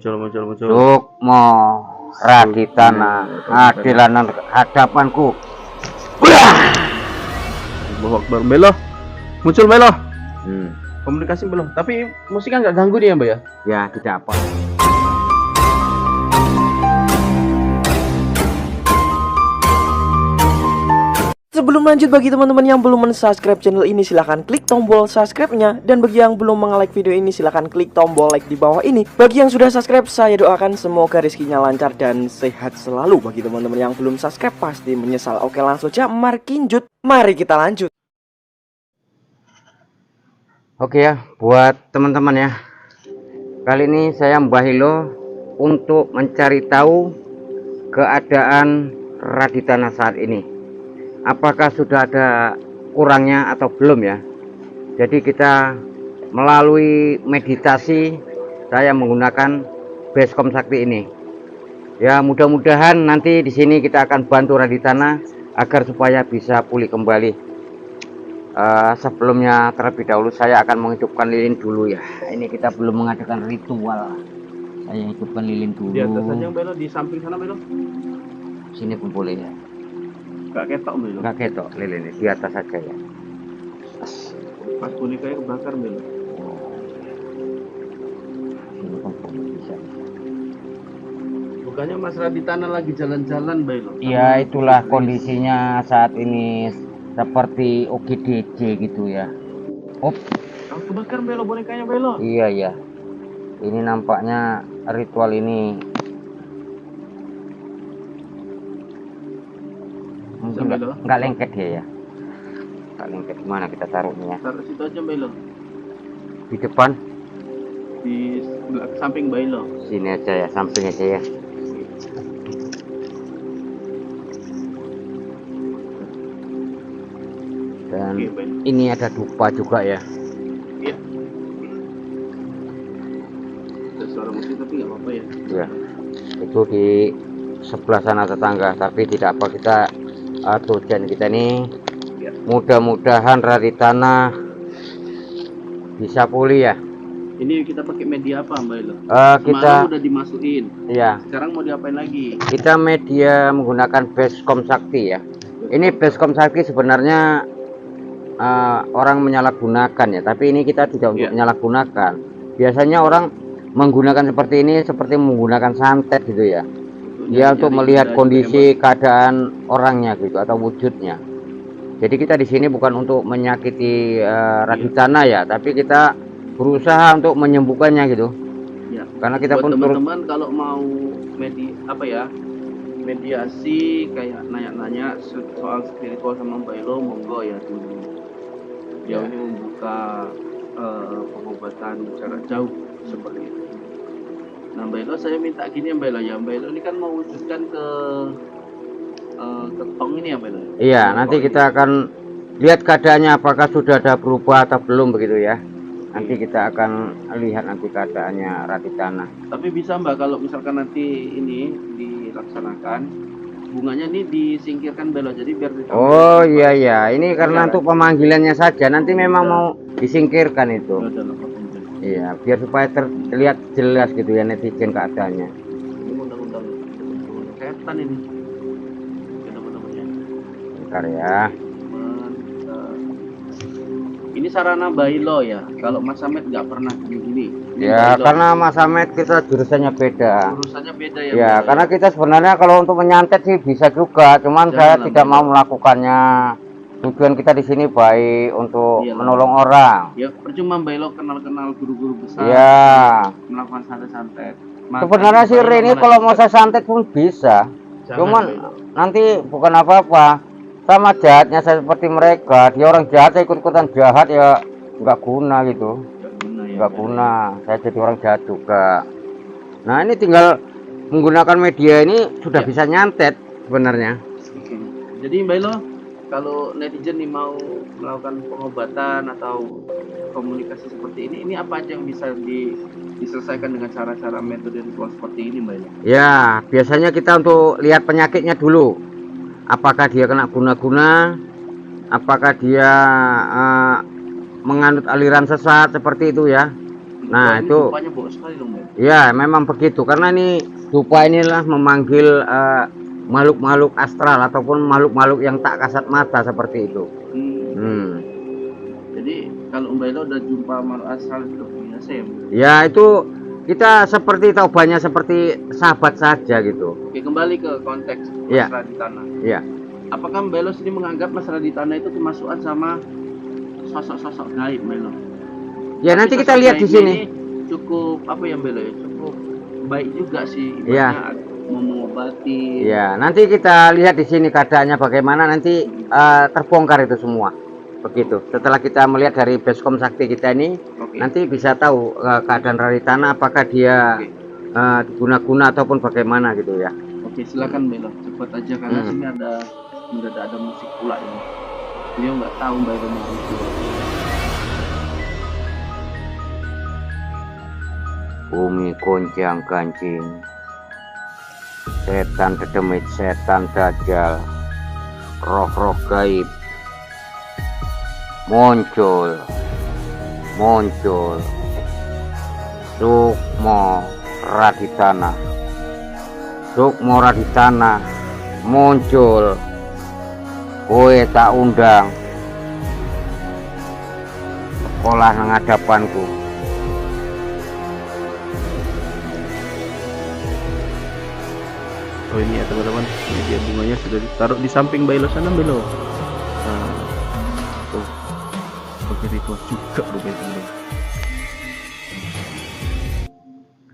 Muncul. Sukmo Raditana adilanan hadapanku. Allahu Akbar. Belo. Muncul Belo. Hmm. Komunikasi belum. Tapi musiknya nggak ganggu nih ya, Mbak ya? Ya, tidak apa. Sebelum lanjut, bagi teman-teman yang belum mensubscribe channel ini, silahkan klik tombol subscribe-nya. Dan bagi yang belum nge-like video ini, silahkan klik tombol like di bawah ini. Bagi yang sudah subscribe, saya doakan semoga rezekinya lancar dan sehat selalu. Bagi teman-teman yang belum subscribe, pasti menyesal. Oke, langsung aja markinjut. Mari kita lanjut. Oke ya, buat teman-teman ya. Kali ini saya Mbah Hilo untuk mencari tahu keadaan Raditana saat ini. Apakah sudah ada kurangnya atau belum ya? Jadi kita melalui meditasi saya menggunakan Basecamp Sakti ini. Ya, mudah-mudahan nanti di sini kita akan bantu Raditana agar supaya bisa pulih kembali. Sebelumnya terlebih dahulu saya akan menghidupkan lilin dulu ya. Ini kita belum mengadakan ritual. Saya hidupkan lilin dulu. Di atas saja Belo, di samping sana Belo. Sini pun boleh ya. Gak ketok Belo. Nggak ketok lilin di atas saja ya. Pas bonekanya kebakar Belo. Sini pun boleh, bisa. Bukannya Mas Raditana lagi jalan-jalan Belo? Ya, itulah kondisinya saat ini seperti OGDJ gitu ya. Oh, Kebakar Belo bonekanya Belo. iya ya. Ini nampaknya ritual ini mungkin nggak lengket dia ya. Nggak lengket, mana kita taruhnya? Taruh situ aja Belo. Di depan? Di samping Belo. Sini aja ya, samping aja ya. Dan Oke, Belo. ini ada dupa juga ya. Iya. Ada suara musik tapi nggak apa-apa ya. Ya, itu di sebelah sana tetangga, tapi tidak apa, kita tujuan kita nih Ya. mudah-mudahan Raditana bisa pulih ya. Ini kita pakai media apa Mbak Elo? Kita udah dimasukin. ya, Sekarang mau diapain lagi? kita media menggunakan Basecamp Sakti ya. Ini Basecamp Sakti sebenarnya orang menyalahgunakan ya, tapi ini kita tidak untuk menyalahgunakan. Biasanya orang menggunakan seperti ini seperti menggunakan santet gitu ya. Ya, untuk melihat kondisi keadaan orangnya gitu atau wujudnya. Jadi kita di sini bukan untuk menyakiti Raditana ya, tapi kita berusaha untuk menyembuhkannya gitu. Ya. Karena kita buat pun teman-teman kalau mau mediasi kayak nanya-nanya soal spiritual sama Mbak Elo, monggo ya dulu. Dia ini membuka pengobatan jarak jauh seperti itu. Nah Mbak Elo, saya minta gini ya Mbak Elo ya. Mbak Elo ini kan mewujudkan ke tong ini ya Mbak Elo. iya, nanti kita akan lihat keadaannya apakah sudah ada berubah atau belum begitu ya. Nanti kita akan lihat nanti keadaannya Raditana. Tapi bisa Mbak, kalau misalkan nanti ini dilaksanakan, bunganya ini disingkirkan Belo, jadi biar Oh iya ya, ini karena untuk pemanggilannya saja, nanti memang mau disingkirkan itu. Iya, biar supaya terlihat jelas gitu ya netizen keadaannya. Ini undang-undang setan ini. Teman-temannya. Bentar ya. Ini sarana Bailo ya. Kalau Mas Samet nggak pernah gini-gini. Ya, karena Mas Samet kita jurusannya beda. Jurusannya beda ya. Ya, karena kita sebenarnya kalau untuk menyantet sih bisa juga, cuman saya tidak mau melakukannya. Tujuan kita di sini baik untuk menolong orang. Ya, percuma Bailo kenal-kenal guru-guru besar. Ya. Melakukan santet-santet. Sebenarnya sih ini kalau mau saya santet pun bisa. Cuman nanti bukan apa-apa. Sama jahatnya saya seperti mereka, dia orang jahat, saya ikut-ikutan jahat ya nggak guna gitu, nggak guna, saya jadi orang jahat juga. Nah ini tinggal menggunakan media ini sudah bisa nyantet sebenarnya. Jadi Mbak Elo, kalau netizen nih mau melakukan pengobatan atau komunikasi seperti ini apa aja yang bisa diselesaikan dengan cara-cara metode ritual seperti ini Mbak Elo? Ya, biasanya kita untuk lihat penyakitnya dulu. Apakah dia kena guna-guna, apakah dia menganut aliran sesat seperti itu ya. Nah, ini itu rupanya bau sekali dong, Bel. ya memang begitu, karena ini dupa inilah memanggil makhluk-makhluk astral ataupun makhluk-makhluk yang tak kasat mata seperti itu. Jadi kalau Om Bailo udah jumpa makhluk astral itu biasa ya, Bel? Ya itu kita seperti taubannya seperti sahabat saja gitu. Oke, kembali ke konteks Iya. Mas Raditana. Iya. Apakah Mbak Elo sendiri menganggap Mas Raditana itu kemasukan sama sosok-sosok gaib, Mbak Elo? Ya, Tapi nanti kita sosok lihat di gaibnya sini. ini cukup apa ya, Mbak Elo ya? Cukup baik juga sih, Iya. ibaratnya mau mengobati. Ya, nanti kita lihat di sini keadaannya bagaimana, nanti terbongkar itu semua. Begitu. Setelah kita melihat dari basecamp sakti kita ini, nanti bisa tahu keadaan Raditana, apakah dia guna-guna ataupun bagaimana gitu ya. Oke, silakan Mbak Elo, cepat aja karena sini mendadak ada musik pula ini. Beliau nggak tahu Mbak Elo mau itu. Bumi goncang kancing, setan dedemit, setan dajjal, roh-roh gaib muncul Sukmo Raditana muncul, kowe tak undang sekolah nang hadapanku. Oh ini ya teman-teman, ini dia bunganya sudah ditaruh di samping Mbak Elo sana, Mbak Elo. Nah, tuh, pakai ritual juga rupanya.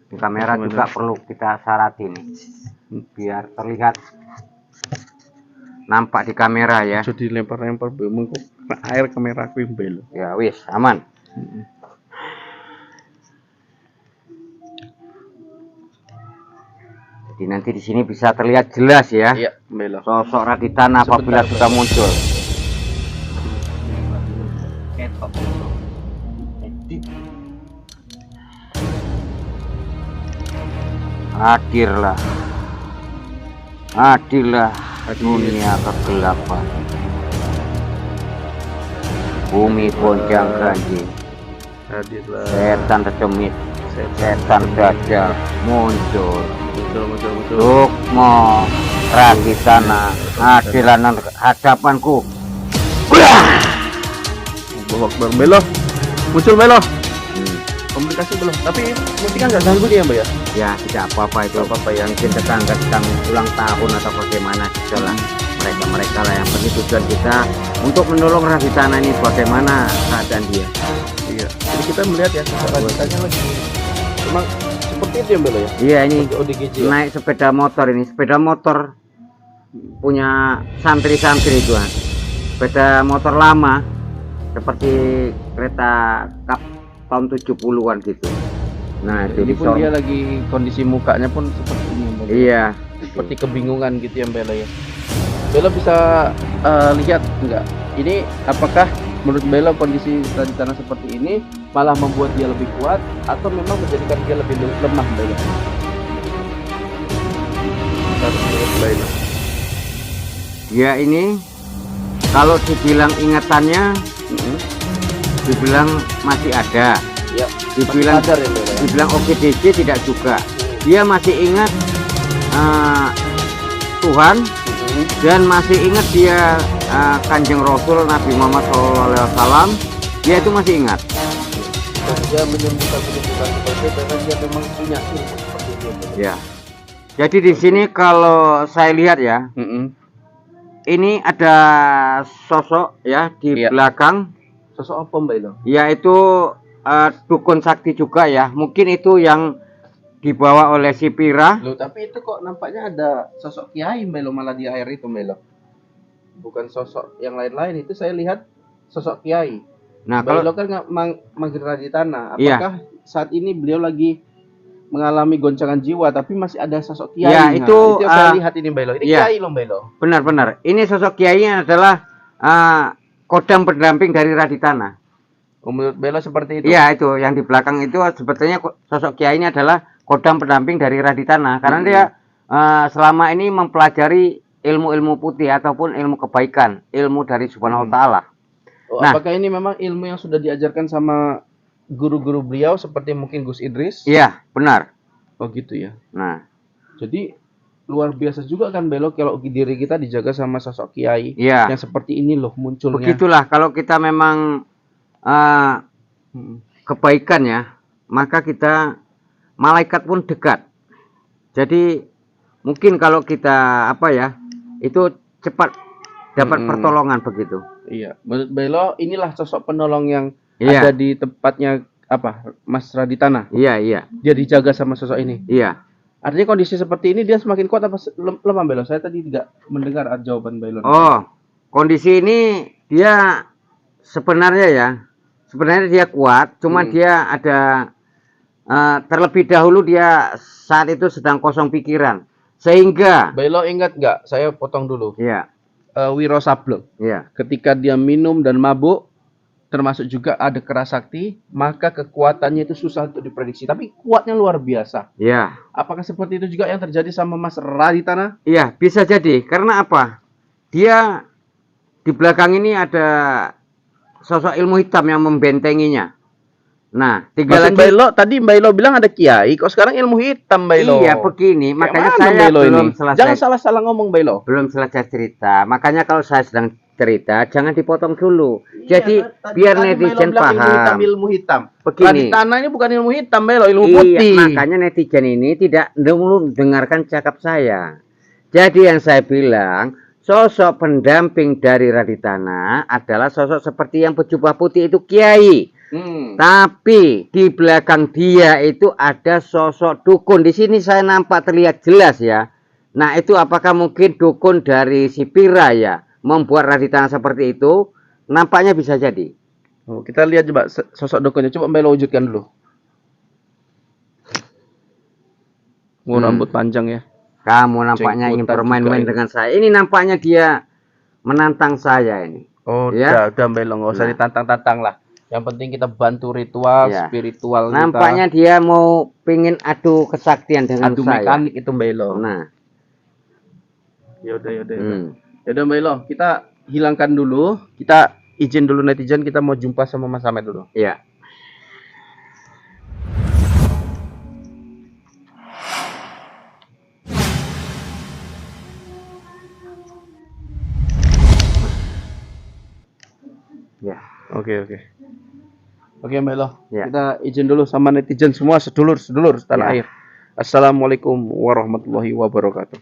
Di kamera juga perlu kita syaratin biar terlihat nampak di kamera ya. Jadi lempar-lempar bumbu kok air kameraku Mbak Elo. Ya wis aman. Jadi nanti di sini bisa terlihat jelas ya. Iya, Mbak Elo. Sosok Raditana apabila sudah muncul. Hadirlah dunia kegelapan, bumi goncang ganjing, Hadirlah setan dedemit, setan dajjal muncul. Sukmo Raditana hadirlah nang hadapanku. Allahu Akbar, Mbak Elo. Muncul Mbak Elo. Komunikasi belum, tapi musiknya nggak ganggu dia, Mbak ya? Ya tidak apa-apa itu, apa yang mungkin tetangga sedang ulang tahun atau bagaimana saja lah, mereka lah, yang penting tujuan kita untuk menolong Raditana ini bagaimana keadaan dia. Iya, jadi kita melihat ya Raditanya lagi memang seperti itu ya, Mbak Elo ya? Iya, ini ODGJ ya? naik sepeda motor, ini sepeda motor punya santri-santri itu, sepeda motor lama seperti kereta kap tahun 70-an gitu. Nah, Ini pun dia lagi kondisi mukanya pun seperti ini, Mbak Elo. Iya, Seperti kebingungan gitu ya, Mbak Elo ya. Mbak Elo bisa lihat enggak? Ini apakah menurut Mbak Elo kondisi Raditana seperti ini malah membuat dia lebih kuat atau memang menjadikan dia lebih lemah, Mbak Elo? Menurut Mbak Elo. dia ini kalau dibilang ingatannya dibilang masih ada, Ya, dibilang sadar ya, Mbak Elo ya? dibilang OGDG tidak juga. Dia masih ingat Tuhan dan masih ingat dia Kanjeng Rasul Nabi Muhammad SAW. Dia itu masih ingat. Dan dia menyembuhkan seperti itu karena dia memang punya ilmu seperti itu. Ya. Jadi di sini kalau saya lihat ya, ini ada sosok ya di Iya. belakang, Sosok apa, Mbak Elo? yaitu dukun sakti juga ya. Mungkin itu yang dibawa oleh si Pira. Loh, tapi itu kok nampaknya ada sosok kiai, Mbak Elo, malah di air itu, Mbak Elo. Bukan sosok yang lain-lain, itu saya lihat sosok kiai. Nah, Mbak kalau Elo kan manggil Raditana. Iya. Apakah saat ini beliau lagi mengalami goncangan jiwa tapi masih ada sosok kiai? Ya, Nah, itu, yang saya lihat ini, Mbak Elo. Ini iya. kiai loh, Mbak Elo. benar-benar ini sosok kiainya adalah kodam pendamping dari Raditana. Oh, menurut Mbak Elo seperti itu. Iya, itu yang di belakang itu sebetulnya sosok kiai ini adalah kodam pendamping dari Raditana, karena dia selama ini mempelajari ilmu-ilmu putih ataupun ilmu kebaikan, ilmu dari Subhanahu wa Ta'ala. Oh, Nah. apakah ini memang ilmu yang sudah diajarkan sama guru-guru beliau seperti mungkin Gus Idris. Iya, benar. Oh gitu ya. Nah, Jadi luar biasa juga kan Belo kalau diri kita dijaga sama sosok kiai iya. yang seperti ini loh munculnya. Begitulah kalau kita memang kebaikan ya, maka kita malaikat pun dekat. Jadi mungkin kalau kita apa ya, itu cepat dapat pertolongan begitu. Iya, menurut Belo inilah sosok penolong yang Iya. ada di tempatnya apa Mas Raditana. Iya, iya. Dia dijaga sama sosok ini. Iya. Artinya kondisi seperti ini dia semakin kuat apa lemah Belo? Saya tadi tidak mendengar jawaban Belo. Oh, kondisi ini dia sebenarnya dia kuat, cuma dia ada terlebih dahulu dia saat itu sedang kosong pikiran, sehingga Belo ingat nggak? Saya potong dulu. iya, Wiro Sableng. iya, Ketika dia minum dan mabuk, termasuk juga ada kerasakti, maka kekuatannya itu susah untuk diprediksi. Tapi kuatnya luar biasa. iya, Apakah seperti itu juga yang terjadi sama Mas Raditana? iya, bisa jadi. Karena apa? Dia di belakang ini ada sosok ilmu hitam yang membentenginya. Nah, tinggal Maksud lagi. Bailo, tadi Bailo bilang ada kiai, kok sekarang ilmu hitam Bailo? Iya, begini. Kayak Makanya mana saya Bailo belum ini? selesai. Jangan salah-salah ngomong Bailo. Belum selesai cerita. Makanya kalau saya sedang cerita, jangan dipotong dulu. Jadi biar netizen paham. Ilmu hitam. Begini. Raditana ini bukan ilmu hitam Bailo, ilmu Iya, putih. makanya netizen ini tidak dulu dengarkan cakap saya. Jadi yang saya bilang, sosok pendamping dari Raditana adalah sosok seperti yang berjubah putih itu kiai. Tapi di belakang dia itu ada sosok dukun. Di sini saya nampak terlihat jelas ya. Nah, itu apakah mungkin dukun dari Sipira ya membuat Raditana seperti itu? Nampaknya bisa jadi. Oh, kita lihat coba sosok dukunnya. Coba Bailo wujudkan dulu. Rambut panjang ya. Kamu nampaknya ingin bermain-main dengan saya. Ini nampaknya dia menantang saya ini. Oh, ya? udah Bailo, nggak usah ditantang-tantang lah. Yang penting kita bantu ritual spiritual. Nampaknya dia mau pingin adu kesaktian dengan adu saya. mekanik itu Bailo. Nah, yaudah. Yaudah Bailo, kita hilangkan dulu. Kita izin dulu netizen, kita mau jumpa sama Mas Ahmed dulu. iya. Ya. Oke Bailo, Ya. kita izin dulu sama netizen semua, sedulur tanah Ya. air. Assalamualaikum warahmatullahi wabarakatuh.